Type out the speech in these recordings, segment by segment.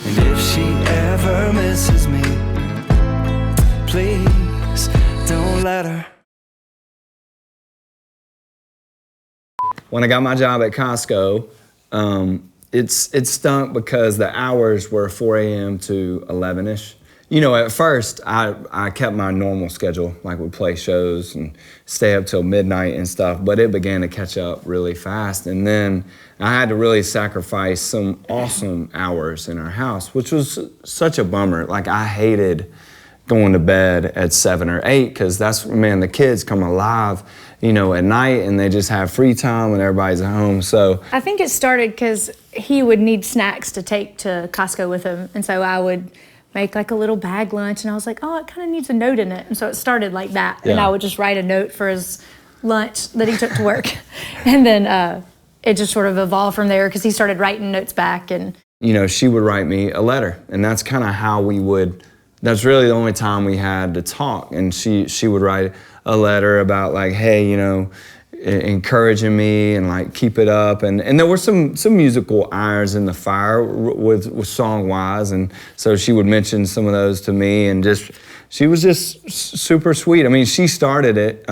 And if she ever misses me, please don't let her. When I got my job at Costco, it stunk because the hours were 4 a.m. to 11-ish. You know, at first, I kept my normal schedule, like we'd play shows and stay up till midnight and stuff, but it began to catch up really fast. And then I had to really sacrifice some awesome hours in our house, which was such a bummer. Like, I hated going to bed at 7 or 8 because that's, man, the kids come alive, you know, at night and they just have free time and everybody's at home. So I think it started because he would need snacks to take to Costco with him. And so I would make like a little bag lunch and I was like, oh, it kind of needs a note in it. And so it started like that. Yeah. And I would just write a note for his lunch that he took to work. And then it just sort of evolved from there because he started writing notes back. And you know, she would write me a letter, and that's kind of how we would, that's really the only time we had to talk. And she would write a letter about like, hey, you know, encouraging me and like keep it up. And there were some musical irons in the fire with song wise. And so she would mention some of those to me, and just, she was just super sweet. I mean, she started it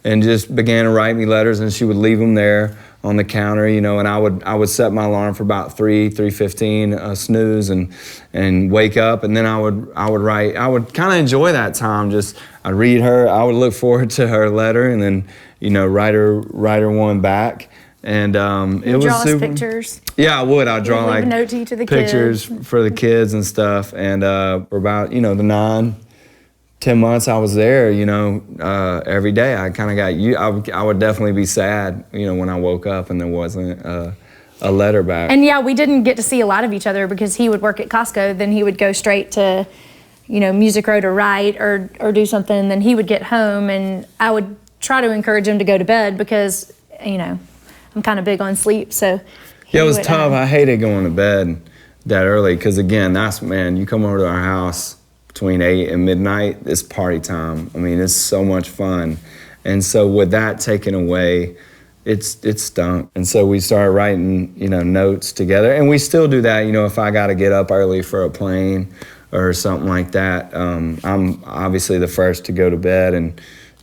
and just began to write me letters, and she would leave them there on the counter, you know, and I would set my alarm for about 3:15, snooze, and wake up, and then I would write. I would kind of enjoy that time. Just I'd read her. I would look forward to her letter, and then, you know, write her one back. And it was draw us super. Pictures. Yeah, I would. I'd draw Leave like a note to each of the pictures kids. for the kids and stuff. And for about, you know, the 9-10 months I was there, you know, every day I kind of got, I would definitely be sad, you know, when I woke up and there wasn't a letter back. And yeah, we didn't get to see a lot of each other because he would work at Costco, then he would go straight to, you know, Music Row to write or do something, and then he would get home, and I would try to encourage him to go to bed because, you know, I'm kind of big on sleep, so. Yeah, it was tough. I hated going to bed that early because, again, that's, man, you come over to our house between 8 and midnight, it's party time. I mean, it's so much fun. And so with that taken away, it stunk. And so we started writing, you know, notes together. And we still do that, you know, if I got to get up early for a plane or something like that. I'm obviously the first to go to bed,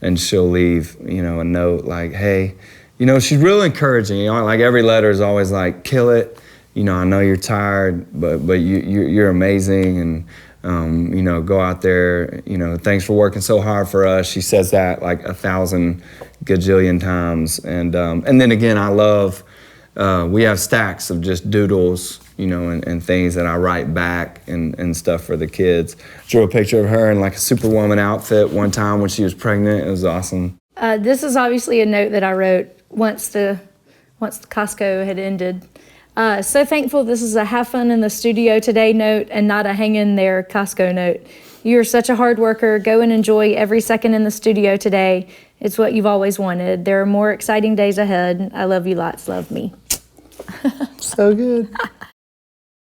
and she'll leave, you know, a note like, hey, you know, she's real encouraging. You know, like every letter is always like, kill it. You know, I know you're tired, but you're amazing, and you know, go out there. You know, thanks for working so hard for us. She says that like 1,000 gajillion times, and then again, I love. We have stacks of just doodles, you know, and things that I write back and stuff for the kids. Drew a picture of her in like a Superwoman outfit one time when she was pregnant. It was awesome. This is obviously a note that I wrote once the Costco had ended. So thankful this is a have fun in the studio today note and not a hang in there Costco note. You're such a hard worker. Go and enjoy every second in the studio today. It's what you've always wanted. There are more exciting days ahead. I love you lots. Love me. So good.